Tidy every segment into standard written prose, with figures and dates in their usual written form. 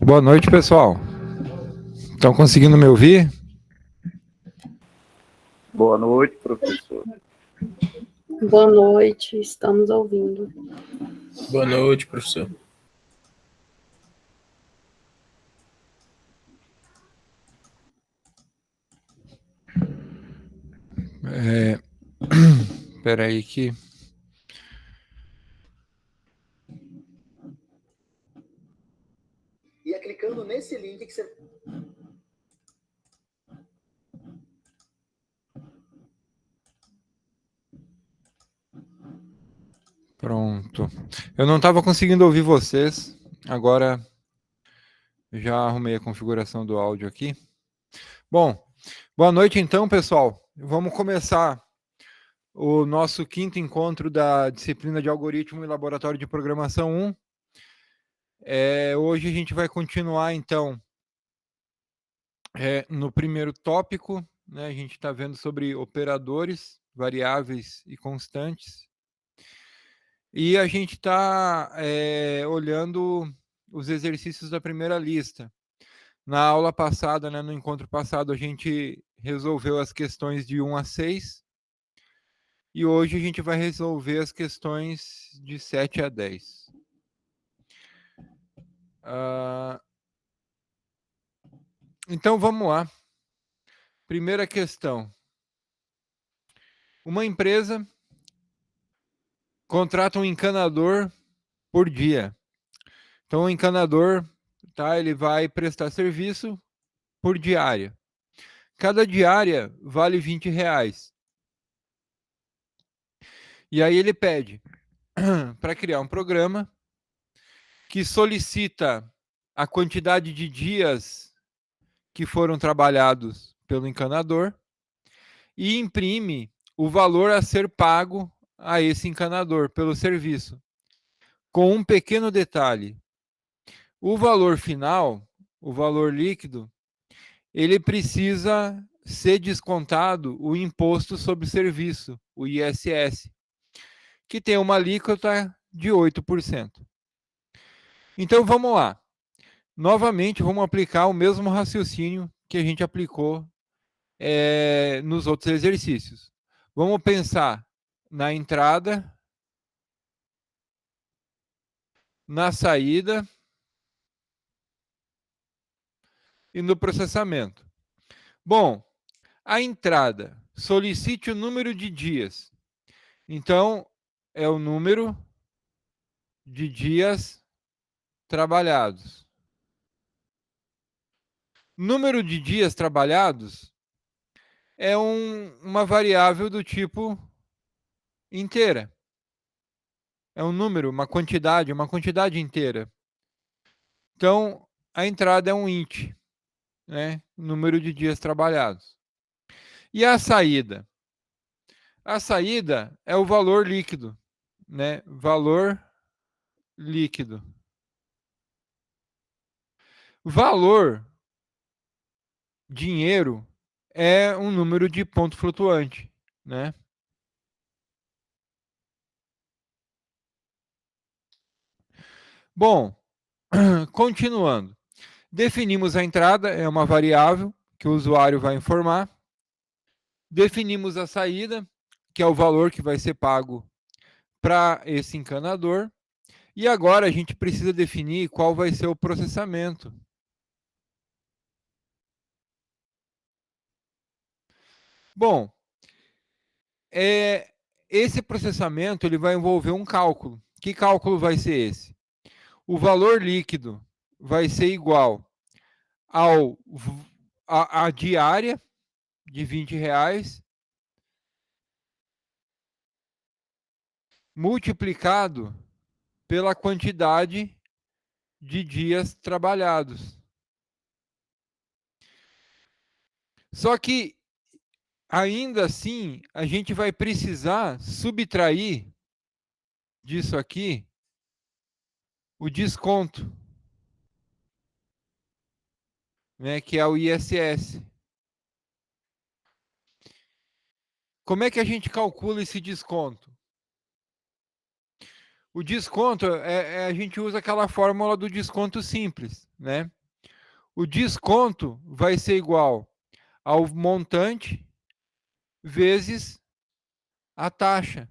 Boa noite, pessoal. Estão conseguindo me ouvir? Boa noite, professor. Boa noite, estamos ouvindo. Boa noite, professor. Espera aí que... E é clicando nesse link que você... Pronto. Eu não estava conseguindo ouvir vocês. Agora já arrumei a configuração do áudio aqui. Bom, boa noite então, pessoal. Vamos começar o nosso quinto encontro da disciplina de Algoritmo e Laboratório de Programação 1. Hoje a gente vai continuar, então, no primeiro tópico, né? A gente está vendo sobre operadores, variáveis e constantes. E a gente está olhando os exercícios da primeira lista. Na aula passada, né, no encontro passado, a gente resolveu as questões de 1 a 6. E hoje a gente vai resolver as questões de 7 a 10. Então, vamos lá. Primeira questão. Uma empresa contrata um encanador por dia. Então, o encanador, tá, ele vai prestar serviço por diária. Cada diária vale R$20. E aí ele pede para criar um programa que solicita a quantidade de dias que foram trabalhados pelo encanador e imprime o valor a ser pago a esse encanador pelo serviço. Com um pequeno detalhe: o valor final, o valor líquido, ele precisa ser descontado o imposto sobre serviço, o ISS, que tem uma alíquota de 8%. Então, vamos lá. Novamente, vamos aplicar o mesmo raciocínio que a gente aplicou nos outros exercícios. Vamos pensar na entrada, na saída e no processamento. Bom, a entrada, solicite o número de dias. Então, é o número de dias trabalhados. Número de dias trabalhados é uma variável do tipo inteira. É um número, uma quantidade inteira. Então, a entrada é um int, né? Número de dias trabalhados. E a saída? A saída é o valor líquido, né? Valor líquido. Valor, dinheiro, é um número de ponto flutuante, né? Bom, continuando. Definimos a entrada, é uma variável que o usuário vai informar. Definimos a saída, que é o valor que vai ser pago para esse encanador. E agora a gente precisa definir qual vai ser o processamento. Bom, esse processamento ele vai envolver um cálculo. Que cálculo vai ser esse? O valor líquido vai ser igual à diária de R$20 multiplicado pela quantidade de dias trabalhados. Só que, ainda assim, a gente vai precisar subtrair disso aqui o desconto, né, que é o ISS. Como é que a gente calcula esse desconto? O desconto, a gente usa aquela fórmula do desconto simples, né? O desconto vai ser igual ao montante vezes a taxa.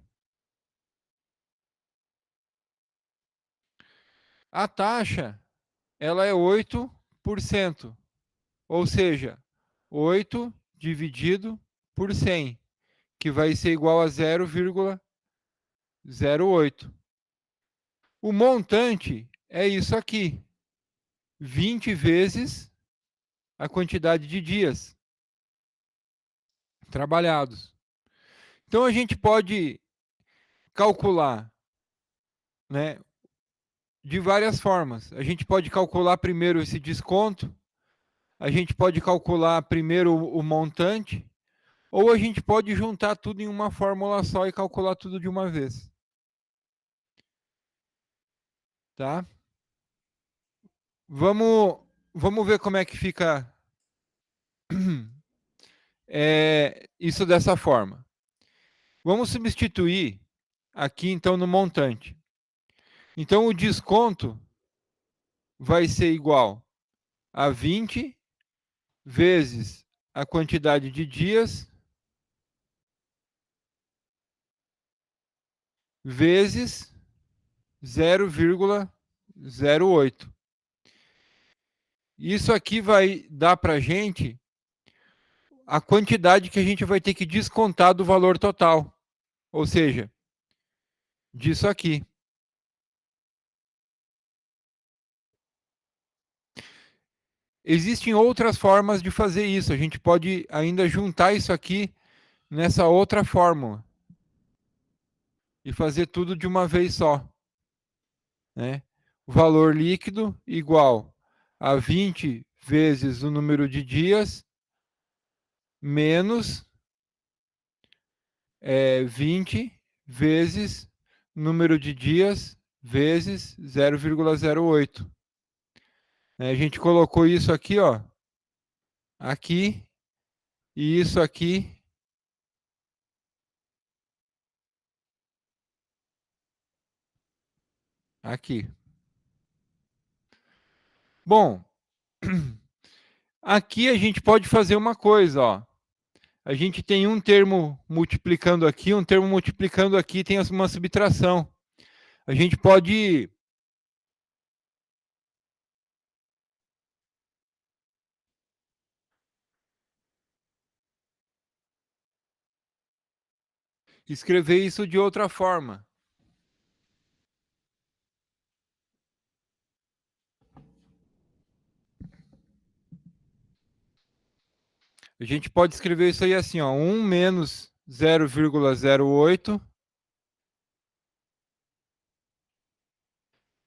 A taxa, ela é 8%, ou seja, 8 dividido por 100, que vai ser igual a 0,08. O montante é isso aqui, 20 vezes a quantidade de dias trabalhados. Então, a gente pode calcular, né, de várias formas. A gente pode calcular primeiro esse desconto, a gente pode calcular primeiro o montante, ou a gente pode juntar tudo em uma fórmula só e calcular tudo de uma vez. Tá? Vamos ver como é que fica isso dessa forma. Vamos substituir aqui, então, no montante. Então, o desconto vai ser igual a 20 vezes a quantidade de dias vezes 0,08. Isso aqui vai dar para a gente a quantidade que a gente vai ter que descontar do valor total. Ou seja, disso aqui. Existem outras formas de fazer isso. A gente pode ainda juntar isso aqui nessa outra fórmula. E fazer tudo de uma vez só. Né? O valor líquido igual a 20 vezes o número de dias menos 20 vezes número de dias vezes 0,08. A gente colocou isso aqui, ó, aqui, e isso aqui, aqui. Bom, aqui a gente pode fazer uma coisa, ó. A gente tem um termo multiplicando aqui, um termo multiplicando aqui, tem uma subtração. A gente pode escrever isso de outra forma. A gente pode escrever isso aí assim, ó, 1 menos 0,08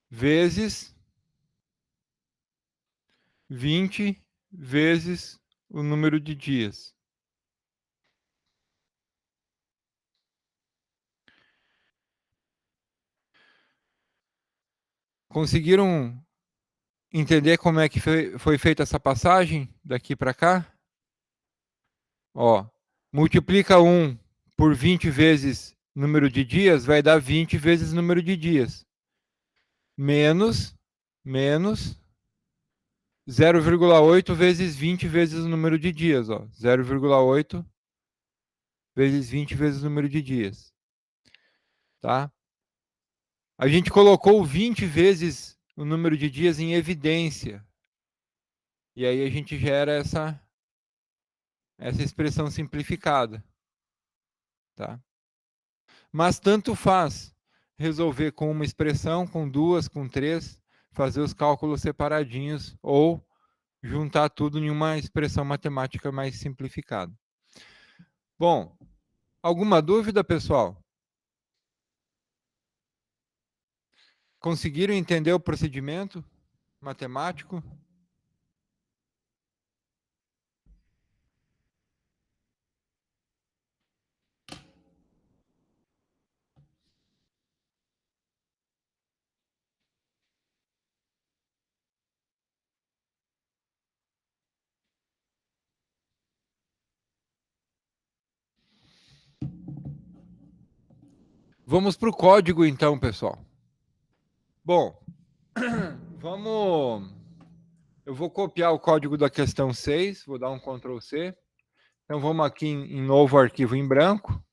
vezes 20 vezes o número de dias. Conseguiram entender como é que foi feita essa passagem daqui para cá? Ó, multiplica 1 por 20 vezes número de dias, vai dar 20 vezes número de dias. Menos 0,8 vezes 20 vezes o número de dias. Ó, 0,8 vezes 20 vezes o número de dias. Tá? A gente colocou 20 vezes o número de dias em evidência. E aí a gente gera essa expressão simplificada. Tá? Mas tanto faz resolver com uma expressão, com duas, com três, fazer os cálculos separadinhos ou juntar tudo em uma expressão matemática mais simplificada. Bom, alguma dúvida, pessoal? Conseguiram entender o procedimento matemático? Vamos para o código, então, pessoal. Bom, vamos... Eu vou copiar o código da questão 6, vou dar um Ctrl C. Então, vamos aqui em novo arquivo em branco.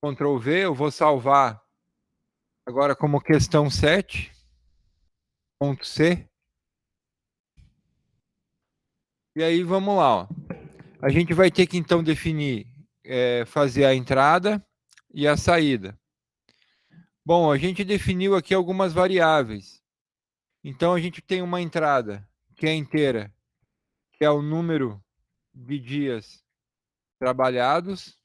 Ctrl V, eu vou salvar agora como questão 7. Ponto C. E aí, vamos lá. Ó. A gente vai ter que, então, definir, fazer a entrada e a saída. Bom, a gente definiu aqui algumas variáveis. Então, a gente tem uma entrada que é inteira, que é o número de dias trabalhados.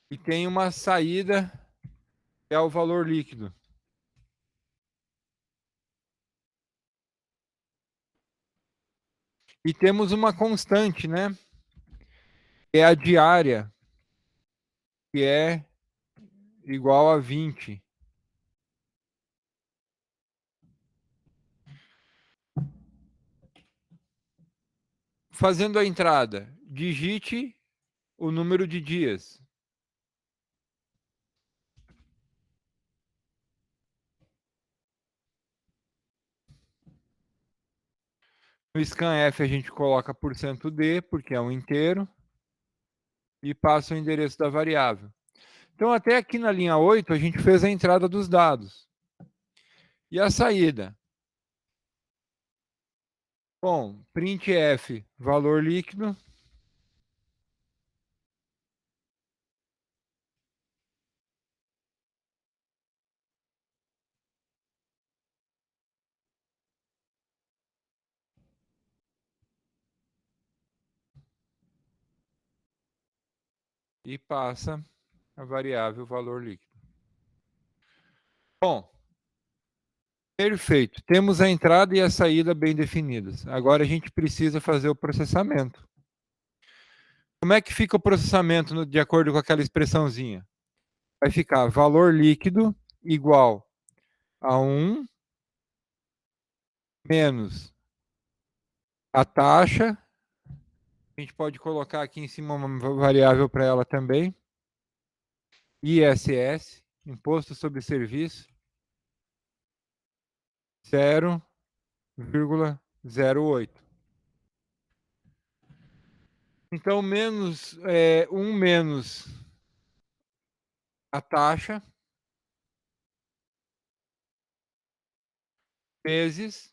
E tem uma saída, que é o valor líquido. E temos uma constante, né? Que é a diária, que é igual a 20. Fazendo a entrada, digite o número de dias. No scanf a gente coloca %d, porque é um inteiro, e passa o endereço da variável. Então, até aqui na linha 8, a gente fez a entrada dos dados. E a saída? Bom, printf, valor líquido. E passa a variável valor líquido. Bom, perfeito. Temos a entrada e a saída bem definidas. Agora a gente precisa fazer o processamento. Como é que fica o processamento de acordo com aquela expressãozinha? Vai ficar valor líquido igual a 1 menos a taxa. A gente pode colocar aqui em cima uma variável para ela também. ISS, Imposto sobre Serviço, 0,08. Então, menos 1 menos a taxa, vezes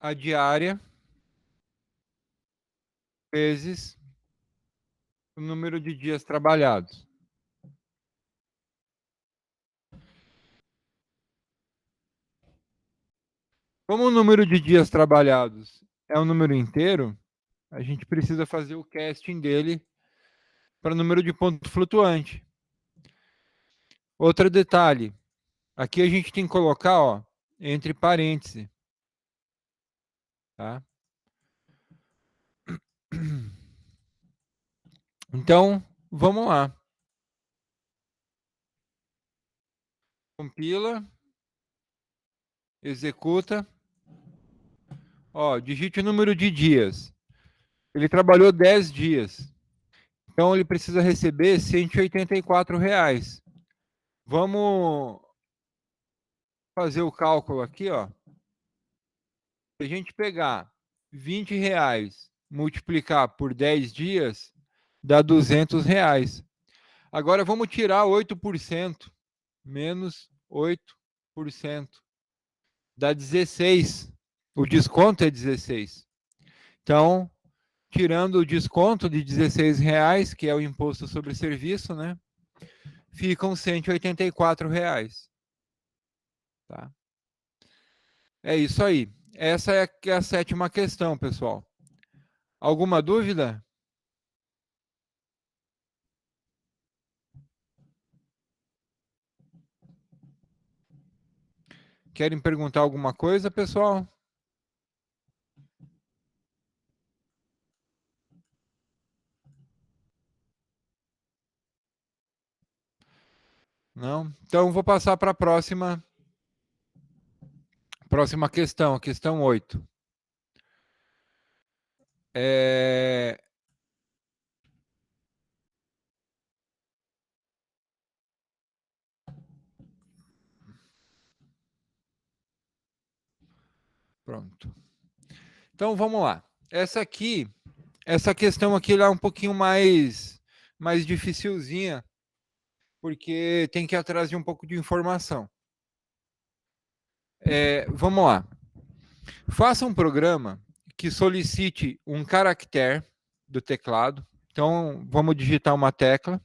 a diária, vezes o número de dias trabalhados. Como o número de dias trabalhados é um número inteiro, a gente precisa fazer o casting dele para número de ponto flutuante. Outro detalhe, aqui a gente tem que colocar, ó, entre parênteses. Tá? Então, vamos lá. Compila, executa. Ó, digite o número de dias. Ele trabalhou 10 dias. Então, ele precisa receber R$ 184. Vamos fazer o cálculo aqui, ó. Se a gente pegar R$ 20, multiplicar por 10 dias, dá R$ 200. Agora, vamos tirar 8%, menos 8%. Dá 16. O desconto é 16. Então, tirando o desconto de R$ 16, que é o imposto sobre serviço, né? Ficam R$ 184. Tá? É isso aí. Essa é a sétima questão, pessoal. Alguma dúvida? Querem perguntar alguma coisa, pessoal? Não? Então, vou passar para a próxima Próxima questão, questão 8. Pronto. Então vamos lá. Essa questão aqui ela é um pouquinho mais dificilzinha, porque tem que ir atrás de um pouco de informação. Vamos lá. Faça um programa que solicite um caractere do teclado. Então, vamos digitar uma tecla.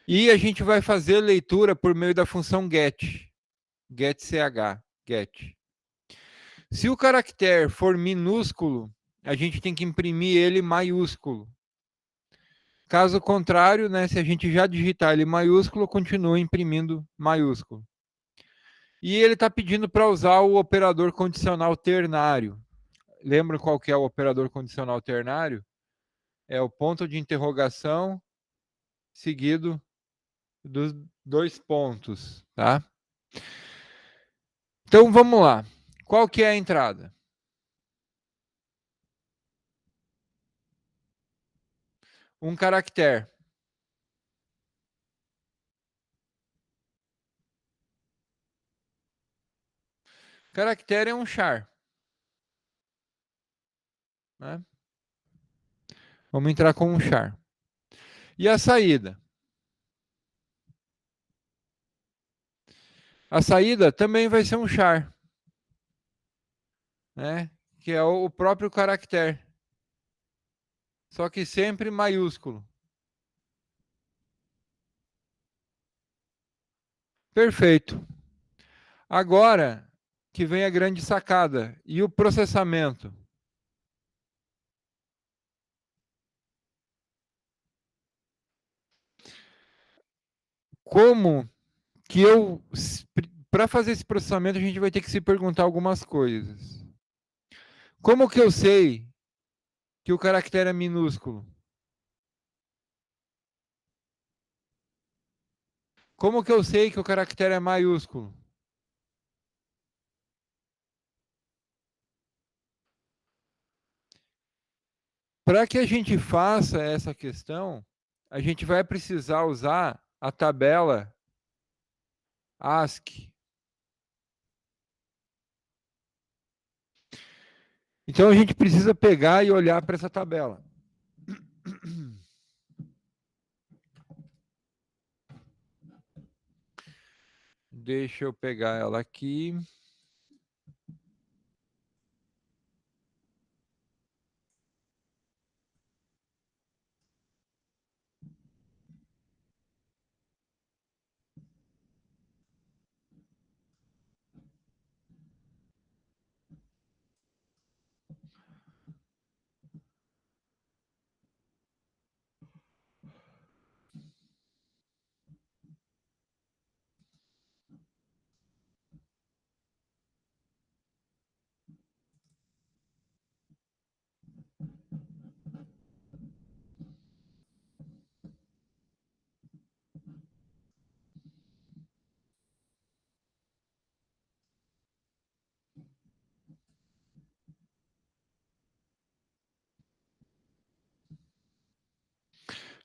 E a gente vai fazer leitura por meio da função get. Get. Se o caractere for minúsculo, a gente tem que imprimir ele maiúsculo. Caso contrário, né, se a gente já digitar ele maiúsculo, continua imprimindo maiúsculo. E ele está pedindo para usar o operador condicional ternário. Lembra qual que é o operador condicional ternário? É o ponto de interrogação seguido dos 2 pontos, tá? Então vamos lá. Qual que é a entrada? Um caractere. Caractere é um char. Né? Vamos entrar com um char. E a saída? A saída também vai ser um char. Né? Que é o próprio caractere. Só que sempre maiúsculo. Perfeito. Agora que vem a grande sacada. E o processamento? Como que para fazer esse processamento, a gente vai ter que se perguntar algumas coisas. Como que eu sei que o caractere é minúsculo? Como que eu sei que o caractere é maiúsculo? Para que a gente faça essa questão, a gente vai precisar usar a tabela ASCII. Então a gente precisa pegar e olhar para essa tabela. Deixa eu pegar ela aqui.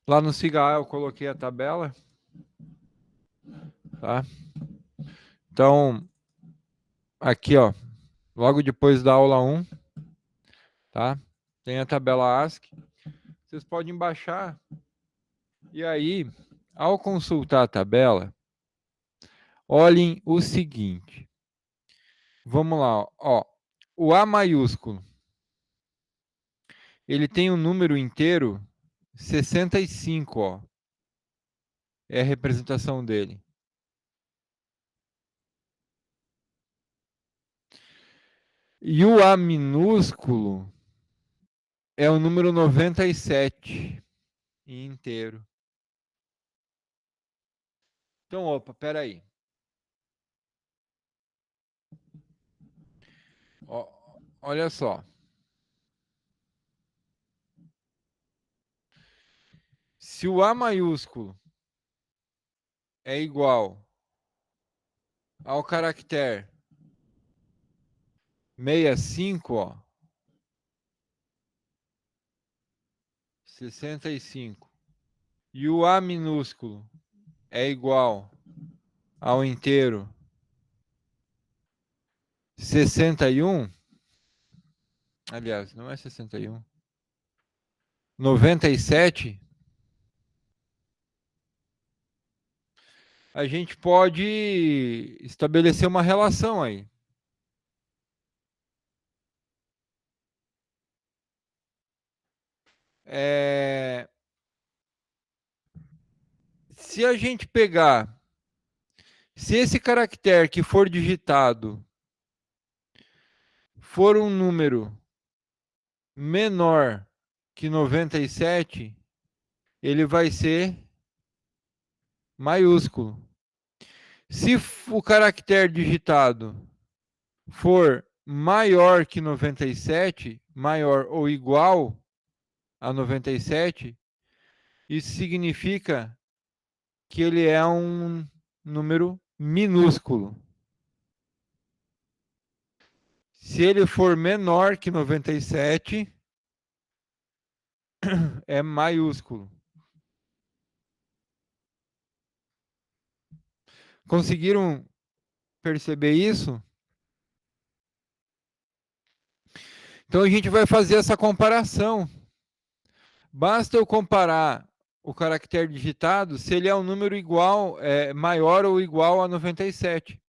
Lá no SIGA eu coloquei a tabela. Tá? Então, aqui, ó, logo depois da aula 1, tá? Tem a tabela ASCII. Vocês podem baixar. E aí, ao consultar a tabela, olhem o seguinte. Vamos lá, ó. O A maiúsculo, ele tem um número inteiro 65, ó. É a representação dele. E o A minúsculo é o número 97 em inteiro. Então, opa, peraí. Ó, olha só. Se o A maiúsculo é igual ao caractere 65, ó. 65. E o A minúsculo é igual ao inteiro 61. Aliás, não é 61. 97. A gente pode estabelecer uma relação aí. Se a gente pegar, se esse caractere que for digitado for um número menor que 97, ele vai ser maiúsculo. Se o caractere digitado for maior que 97, maior ou igual a 97, isso significa que ele é um número minúsculo. Se ele for menor que 97, é maiúsculo. Conseguiram perceber isso? Então a gente vai fazer essa comparação. Basta eu comparar o caractere digitado se ele é um número igual, maior ou igual a 97.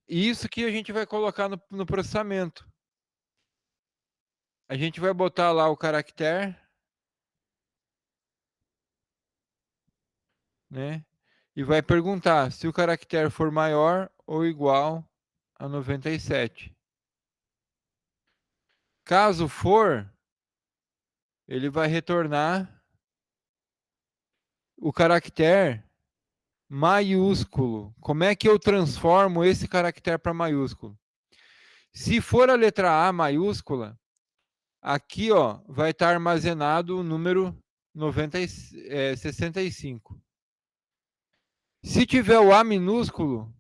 Isso que a gente vai colocar no processamento. A gente vai botar lá o caractere, né? E vai perguntar se o caractere for maior ou igual a 97. Caso for, ele vai retornar o caractere maiúsculo. Como é que eu transformo esse caractere para maiúsculo? Se for a letra A maiúscula, aqui ó, vai estar armazenado o número 65. Se tiver o A minúsculo,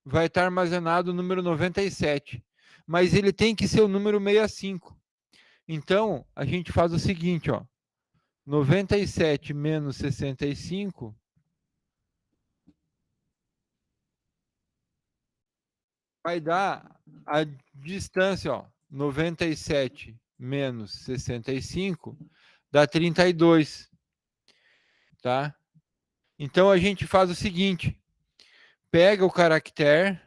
vai estar armazenado o número 97. Mas ele tem que ser o número 65. Então, a gente faz o seguinte, ó. 97 menos 65 vai dar a distância, ó. 97 menos 65 dá 32. Tá? Então, a gente faz o seguinte. Pega o caractere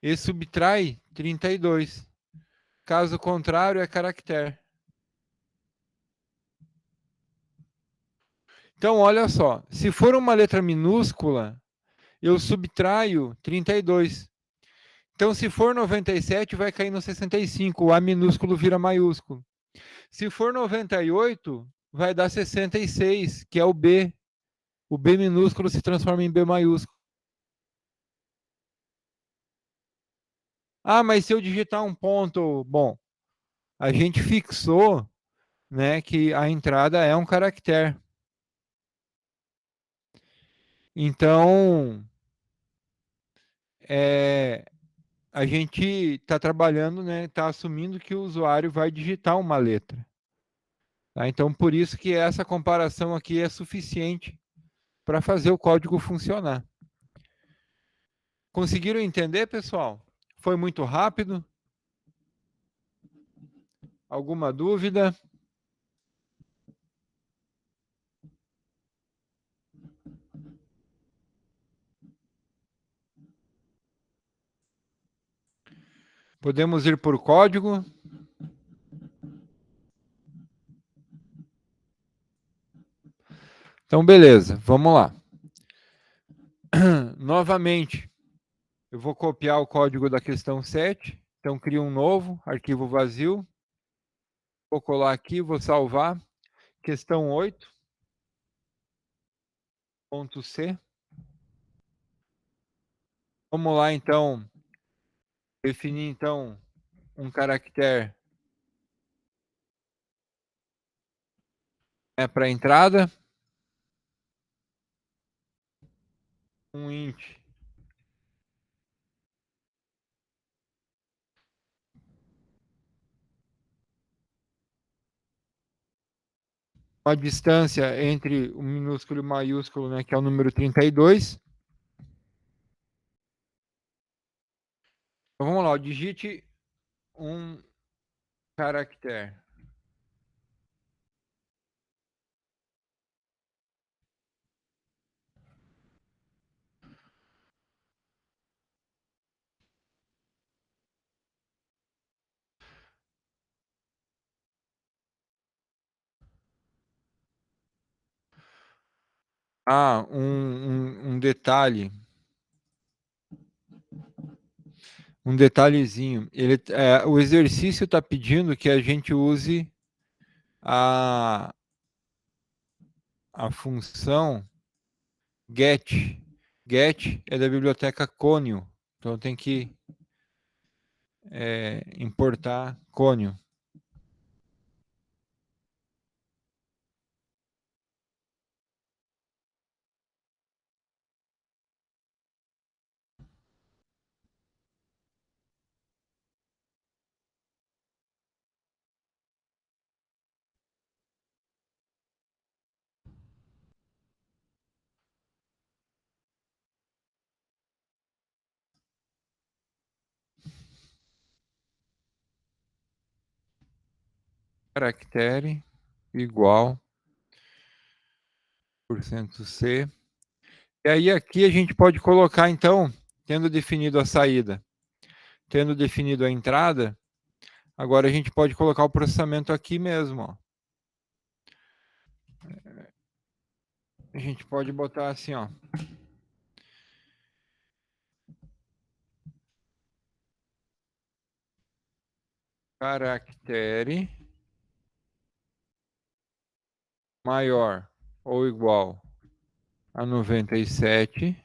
e subtrai 32. Caso contrário, é caractere. Então, olha só. Se for uma letra minúscula, eu subtraio 32. Então, se for 97, vai cair no 65. O A minúsculo vira maiúsculo. Se for 98, vai dar 66, que é o B. O B minúsculo se transforma em B maiúsculo. Ah, mas se eu digitar um ponto... Bom, a gente fixou, né, que a entrada é um caractere. Então, a gente está trabalhando, né, está assumindo que o usuário vai digitar uma letra. Tá? Então, por isso que essa comparação aqui é suficiente para fazer o código funcionar. Conseguiram entender, pessoal? Foi muito rápido? Alguma dúvida? Podemos ir por código? Então, beleza, vamos lá. Novamente, eu vou copiar o código da questão 7. Então, crio um novo, arquivo vazio. Vou colar aqui, vou salvar. Questão 8.c. Vamos lá, então, definir, então, um caractere para a entrada. Um int a distância entre o minúsculo e o maiúsculo, né, que é o número 32. Então, vamos lá, digite um caractere. Ah, um detalhe. Um detalhezinho. O exercício está pedindo que a gente use a função get. Get é da biblioteca Conio. Então tem que importar Conio. Caractere igual %C. E aí aqui a gente pode colocar, então, tendo definido a saída, tendo definido a entrada, agora a gente pode colocar o processamento aqui mesmo. Ó. A gente pode botar assim, ó. Caractere maior ou igual a 97.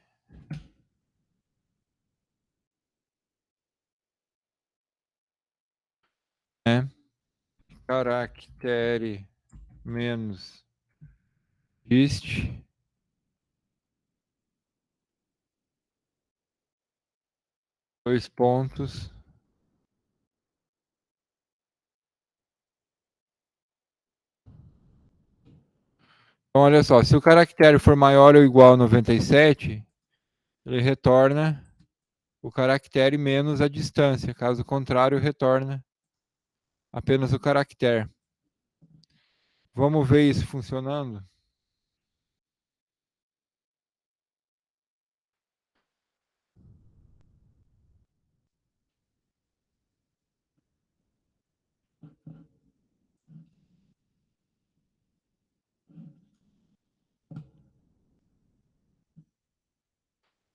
Né? Caractere menos dist. Dois pontos. Então, olha só, se o caractere for maior ou igual a 97, ele retorna o caractere menos a distância. Caso contrário, retorna apenas o caractere. Vamos ver isso funcionando?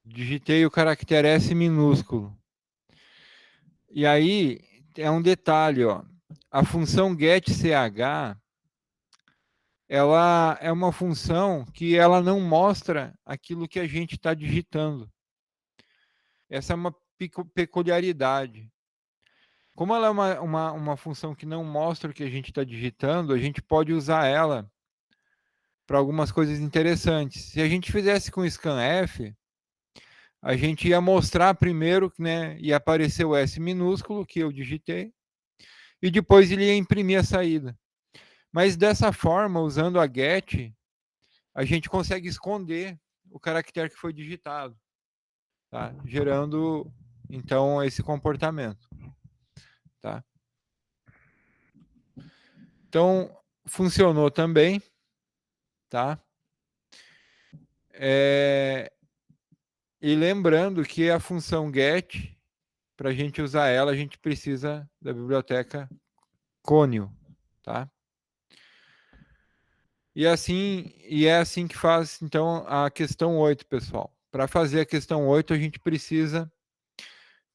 Digitei o caractere S minúsculo. E aí, é um detalhe, ó. A função getCH, ela é uma função que ela não mostra aquilo que a gente está digitando. Essa é uma peculiaridade. Como ela é uma função que não mostra o que a gente está digitando, a gente pode usar ela para algumas coisas interessantes. Se a gente fizesse com scanf, a gente ia mostrar primeiro, né, ia aparecer o S minúsculo que eu digitei, e depois ele ia imprimir a saída. Mas dessa forma, usando a get, a gente consegue esconder o caractere que foi digitado, tá? Gerando, então, esse comportamento. Tá? Então, funcionou também. Tá? E lembrando que a função get, para a gente usar ela, a gente precisa da biblioteca Conio. Tá? E é assim que faz, então, a questão 8, pessoal. Para fazer a questão 8, a gente precisa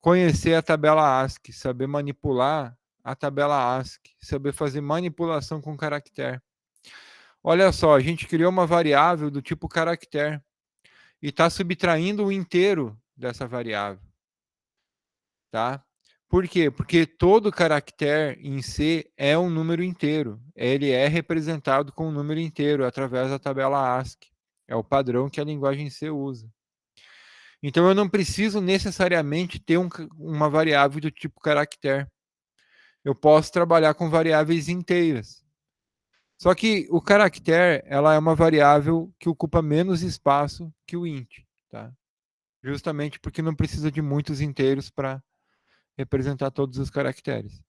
conhecer a tabela ASCII, saber manipular a tabela ASCII, saber fazer manipulação com caractere. Olha só, a gente criou uma variável do tipo caractere e está subtraindo o inteiro dessa variável. Tá? Por quê? Porque todo caractere em C é um número inteiro. Ele é representado com um número inteiro através da tabela ASCII. É o padrão que a linguagem C usa. Então, eu não preciso necessariamente ter uma variável do tipo caractere. Eu posso trabalhar com variáveis inteiras. Só que o caractere, ela é uma variável que ocupa menos espaço que o int, tá? Justamente porque não precisa de muitos inteiros para representar todos os caracteres.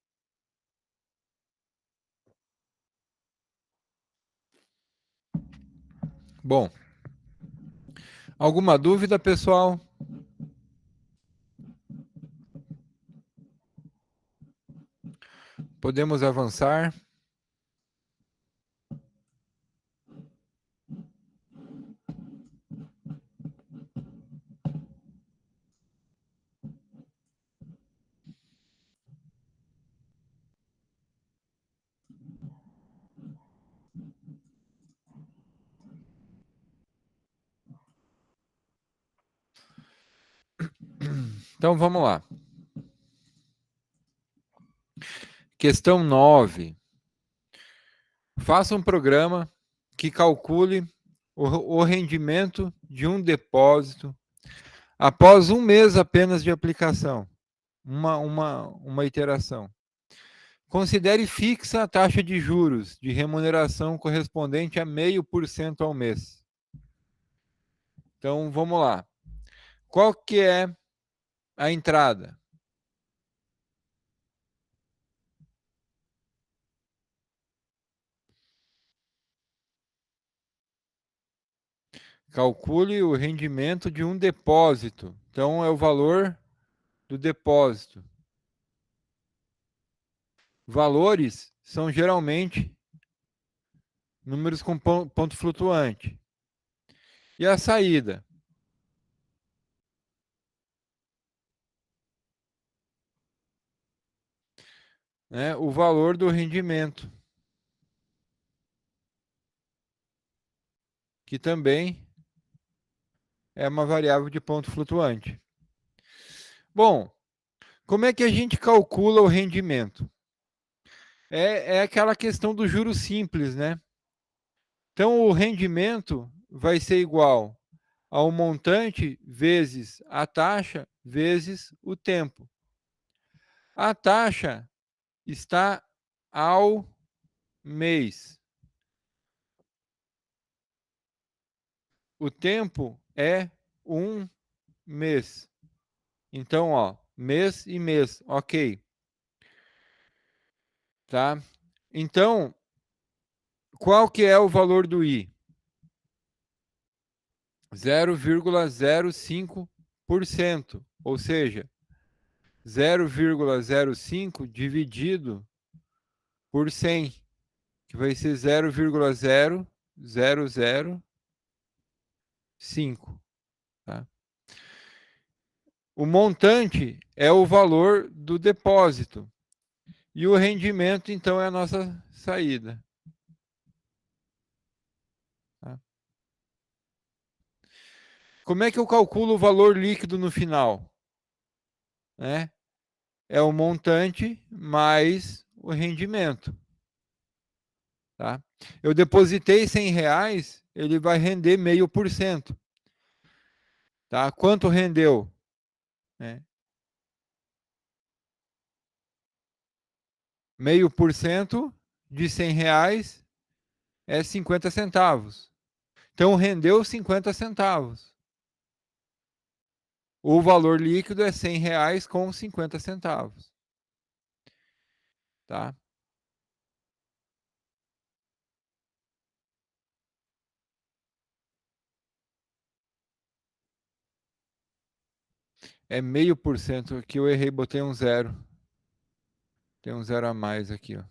Bom, alguma dúvida, pessoal? Podemos avançar? Então vamos lá. Questão 9. Faça um programa que calcule o rendimento de um depósito após um mês apenas de aplicação. Uma iteração. Considere fixa a taxa de juros de remuneração correspondente a 0,5% ao mês. Então, vamos lá. Qual que é a entrada? Calcule o rendimento de um depósito. Então, é o valor do depósito. Valores são geralmente números com ponto flutuante. E a saída? Né, o valor do rendimento, que também é uma variável de ponto flutuante. Bom, como é que a gente calcula o rendimento? É aquela questão do juro simples, né? Então, o rendimento vai ser igual ao montante vezes a taxa vezes o tempo. A taxa está ao mês. O tempo é um mês. Então, ó, mês e mês, ok. Tá? Então, qual que é o valor do I? 0,05%, ou seja, 0,05 dividido por 100, que vai ser 0,0005. Tá? O montante é o valor do depósito. E o rendimento, então, é a nossa saída. Tá? Como é que eu calculo o valor líquido no final? Né? É o montante mais o rendimento. Tá? Eu depositei R$100, ele vai render 0,5%. Tá? Quanto rendeu? Né? 0,5% de R$100 é 50 centavos. Então, rendeu 50 centavos. O valor líquido é R$100 com 50 centavos. Tá? É 0,5%. Aqui eu errei, botei um zero. Tem um zero a mais aqui, ó.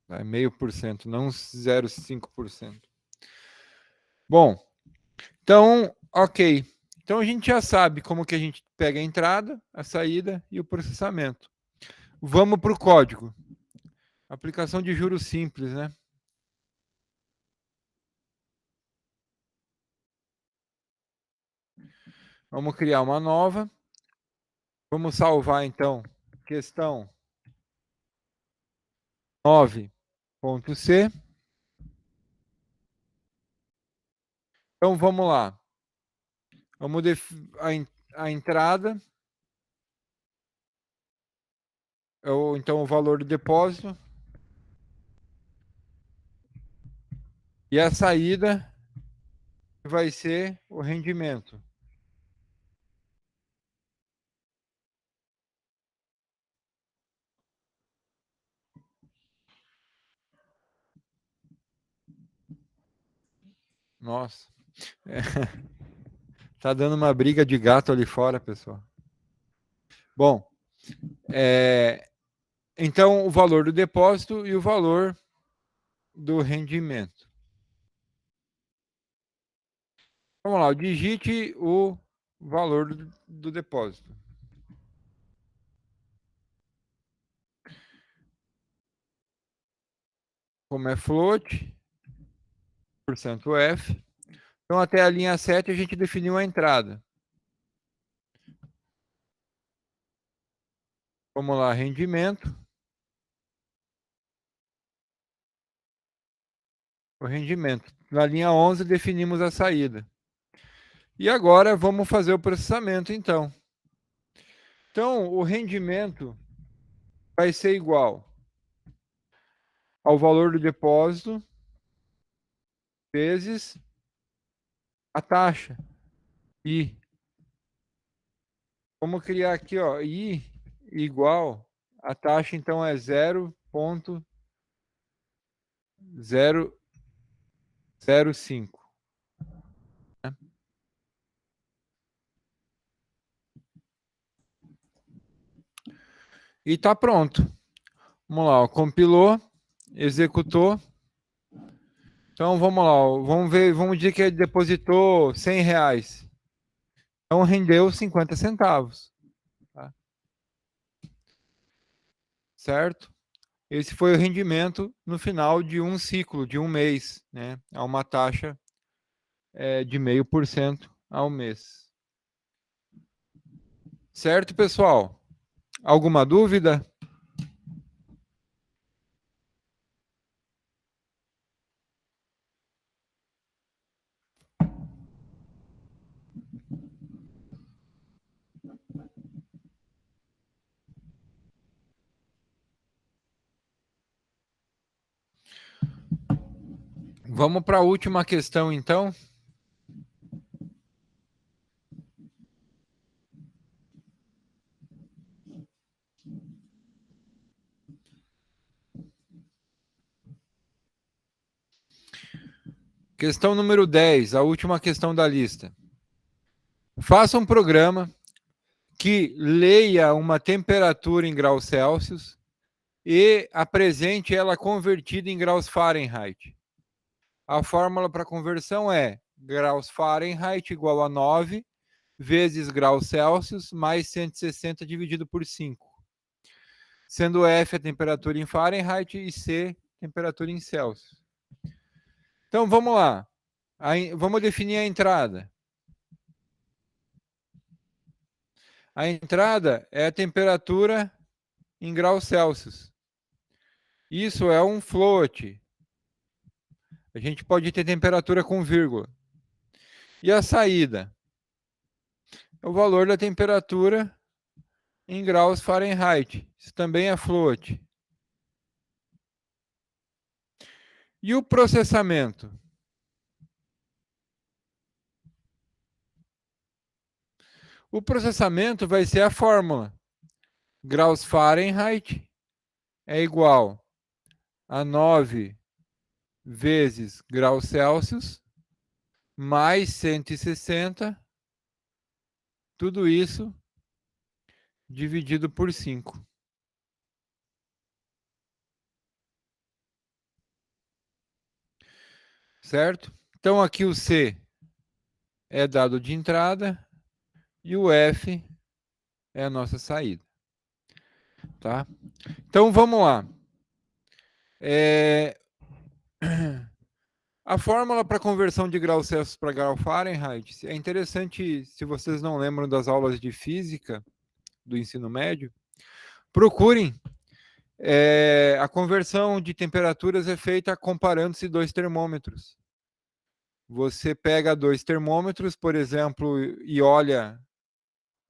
É 0,5%, não 0,5%. Bom, então, ok. Então a gente já sabe como que a gente pega a entrada, a saída e o processamento. Vamos para o código. Aplicação de juros simples, né? Vamos criar uma nova. Vamos salvar, então, questão 9.c. Então, vamos lá. Vamos a entrada, ou então o valor do depósito, E a saída vai ser o rendimento. Nossa. Tá dando uma briga de gato ali fora, pessoal. Bom, então o valor do depósito e o valor do rendimento. Vamos lá, digite o valor do depósito. Como é float, %F. Então, até a linha 7, a gente definiu a entrada. Vamos lá, rendimento. O rendimento. Na linha 11, definimos a saída. E agora, vamos fazer o processamento, então. Então, o rendimento vai ser igual ao valor do depósito vezes a taxa, I. Vamos criar aqui, ó, I igual, a taxa então é 0,005. E tá pronto. Vamos lá, ó, compilou, executou. Então vamos lá, ó, vamos ver, vamos dizer que ele depositou R$100. Então rendeu 50 centavos. Tá? Certo? Esse foi o rendimento no final de um ciclo, de um mês, né? A uma taxa de 0,5% ao mês. Certo, pessoal? Alguma dúvida? Vamos para a última questão, então. Questão número 10, a última questão da lista. Faça um programa que leia uma temperatura em graus Celsius e apresente ela convertida em graus Fahrenheit. A fórmula para conversão é graus Fahrenheit igual a 9 vezes graus Celsius mais 160 dividido por 5. Sendo F a temperatura em Fahrenheit e C temperatura em Celsius. Então, vamos lá. Vamos definir a entrada. A entrada é a temperatura em graus Celsius. Isso é um float. A gente pode ter temperatura com vírgula. E a saída? É o valor da temperatura em graus Fahrenheit. Isso também é float. E o processamento? O processamento vai ser a fórmula. Graus Fahrenheit é igual a 9 vezes graus Celsius mais 160, tudo isso dividido por 5. Certo? Então aqui o C é dado de entrada e o F é a nossa saída. Tá? Então vamos lá. A fórmula para conversão de graus Celsius para grau Fahrenheit é interessante, se vocês não lembram das aulas de física do ensino médio, procurem. A conversão de temperaturas é feita comparando-se dois termômetros. Você pega dois termômetros, por exemplo, e olha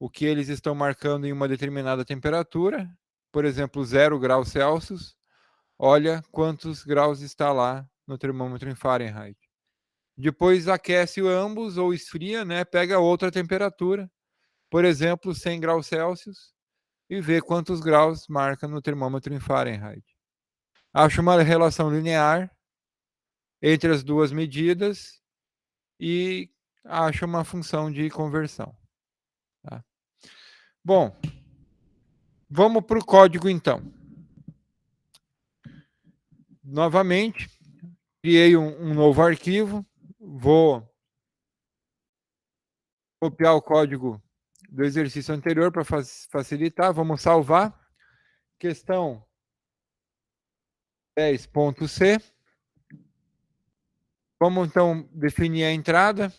o que eles estão marcando em uma determinada temperatura, por exemplo, 0 graus Celsius, olha quantos graus está lá no termômetro em Fahrenheit. Depois aquece ambos ou esfria, né? Pega outra temperatura, por exemplo, 100 graus Celsius, e vê quantos graus marca no termômetro em Fahrenheit. Acha uma relação linear entre as duas medidas e acha uma função de conversão. Tá? Bom, vamos para o código então. Novamente, criei um novo arquivo, vou copiar o código do exercício anterior para facilitar, vamos salvar. Questão 10.c. Vamos então definir a entrada.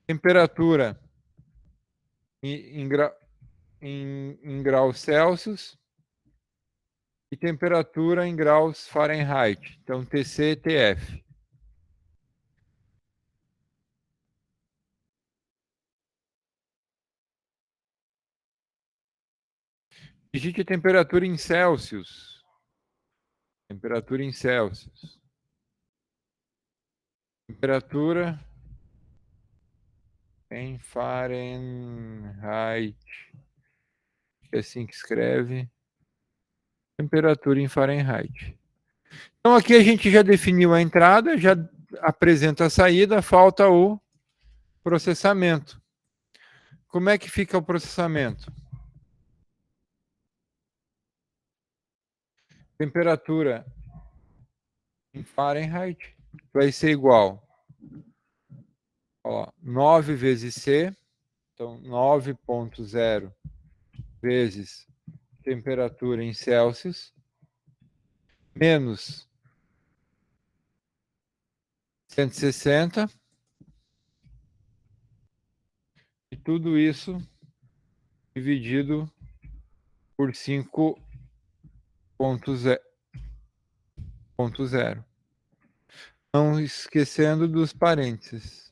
Temperatura em graus Celsius e temperatura em graus Fahrenheit. Então, TC e TF. Digite a temperatura em Celsius. Temperatura em Celsius. Temperatura em Fahrenheit. É assim que escreve. Temperatura em Fahrenheit. Então, aqui a gente já definiu a entrada, já apresenta a saída, falta o processamento. Como é que fica o processamento? Temperatura em Fahrenheit vai ser igual a 9 vezes C, então 9,0 vezes temperatura em Celsius, menos 160, e tudo isso dividido por 5,0. Não esquecendo dos parênteses.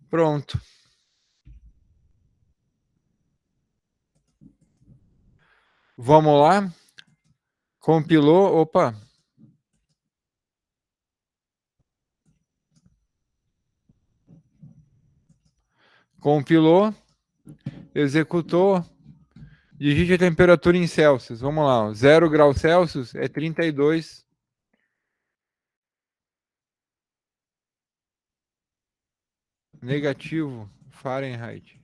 Pronto. Vamos lá. Compilou. Opa. Compilou. Executou. Digite a temperatura em Celsius. Vamos lá. 0 graus Celsius é 32. Negativo Fahrenheit.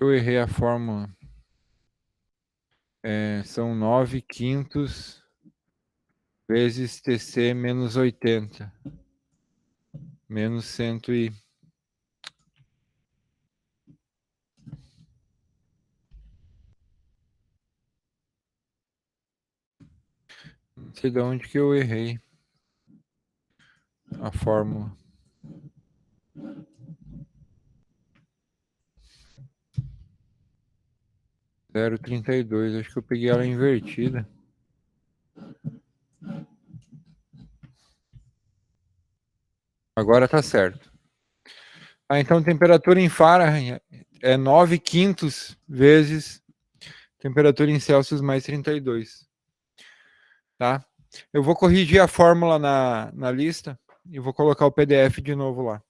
Eu errei a fórmula. São 9/5 vezes TC menos 80. Menos 100 e... Não sei de onde que eu errei a fórmula. Zero 0,32. Acho que eu peguei ela invertida. agora está certo. Então, temperatura em Fahrenheit é 9/5 vezes temperatura em Celsius mais 32. Tá? Eu vou corrigir a fórmula na lista e vou colocar o PDF de novo lá.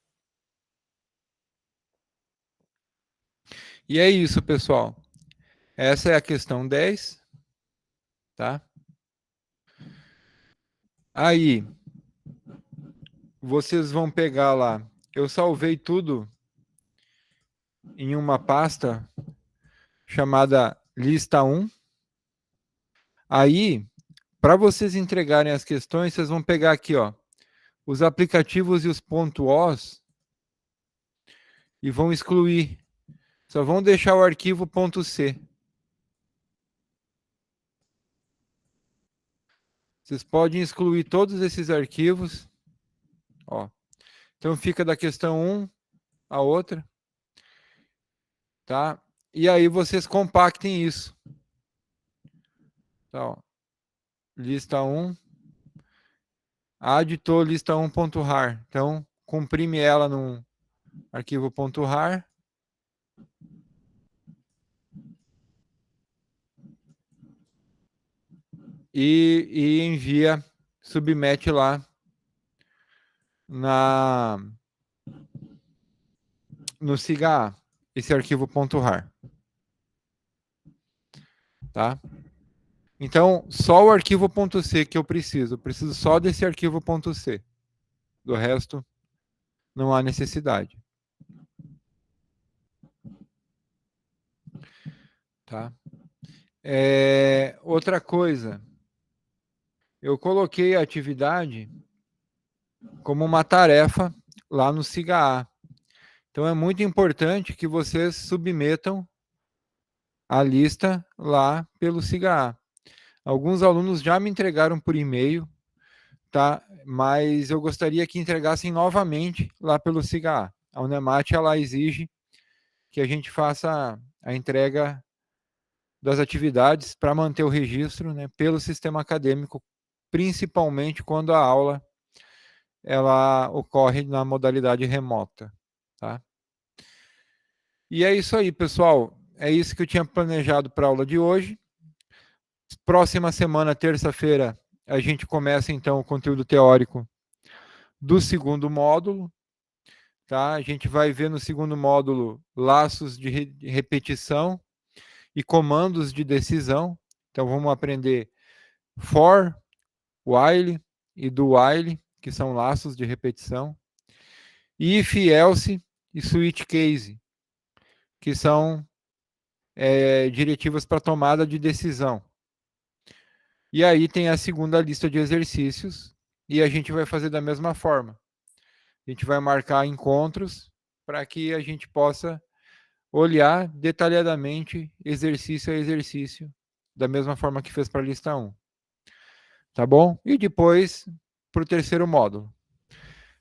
E é isso, pessoal. Essa é a questão 10. Tá? Aí, vocês vão pegar lá. Eu salvei tudo em uma pasta chamada lista 1. Aí, para vocês entregarem as questões, vocês vão pegar aqui, ó, os aplicativos e os .os e vão excluir. Só vão deixar o arquivo .c. Vocês podem excluir todos esses arquivos. Ó. Então fica da questão 1 a outra. Tá? E aí vocês compactem isso. Tá, ó. Lista 1. Aditou lista 1.rar. Então, comprime ela num arquivo .rar. E envia, submete lá no SIGA, esse arquivo .rar. Tá? Então, só o arquivo .c que eu preciso só desse arquivo .c. Do resto, não há necessidade. Tá? Outra coisa, eu coloquei a atividade como uma tarefa lá no SIGA. Então, é muito importante que vocês submetam a lista lá pelo SIGA. Alguns alunos já me entregaram por e-mail, tá? Mas eu gostaria que entregassem novamente lá pelo SIGA. A Unemat, ela exige que a gente faça a entrega das atividades para manter o registro, né, pelo sistema acadêmico, principalmente quando a aula ela ocorre na modalidade remota. Tá? E é isso aí, pessoal. É isso que eu tinha planejado para a aula de hoje. Próxima semana, terça-feira, a gente começa, então, o conteúdo teórico do segundo módulo. Tá? A gente vai ver no segundo módulo laços de repetição e comandos de decisão. Então, vamos aprender for, while e do while, que são laços de repetição. If, else e switch case, que são diretivas para tomada de decisão. E aí tem a segunda lista de exercícios e a gente vai fazer da mesma forma. A gente vai marcar encontros para que a gente possa olhar detalhadamente exercício a exercício, da mesma forma que fez para a lista 1. Tá bom? E depois para o terceiro módulo.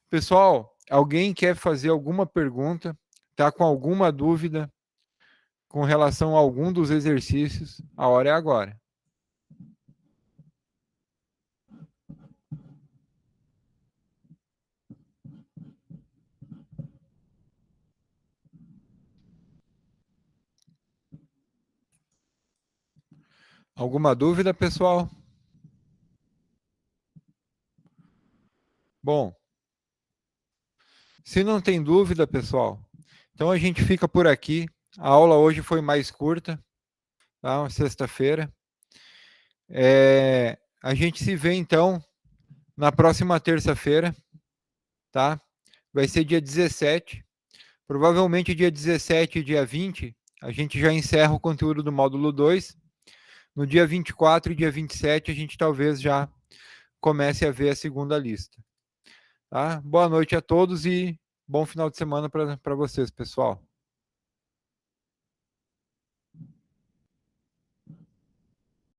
Pessoal, alguém quer fazer alguma pergunta? Está com alguma dúvida com relação a algum dos exercícios? A hora é agora. Alguma dúvida, pessoal? Bom, se não tem dúvida, pessoal, então a gente fica por aqui. A aula hoje foi mais curta, tá? Sexta-feira. A gente se vê, então, na próxima terça-feira, tá? Vai ser dia 17. Provavelmente dia 17 e dia 20, a gente já encerra o conteúdo do módulo 2. No dia 24 e dia 27, a gente talvez já comece a ver a segunda lista. Tá? Boa noite a todos e bom final de semana para vocês, pessoal.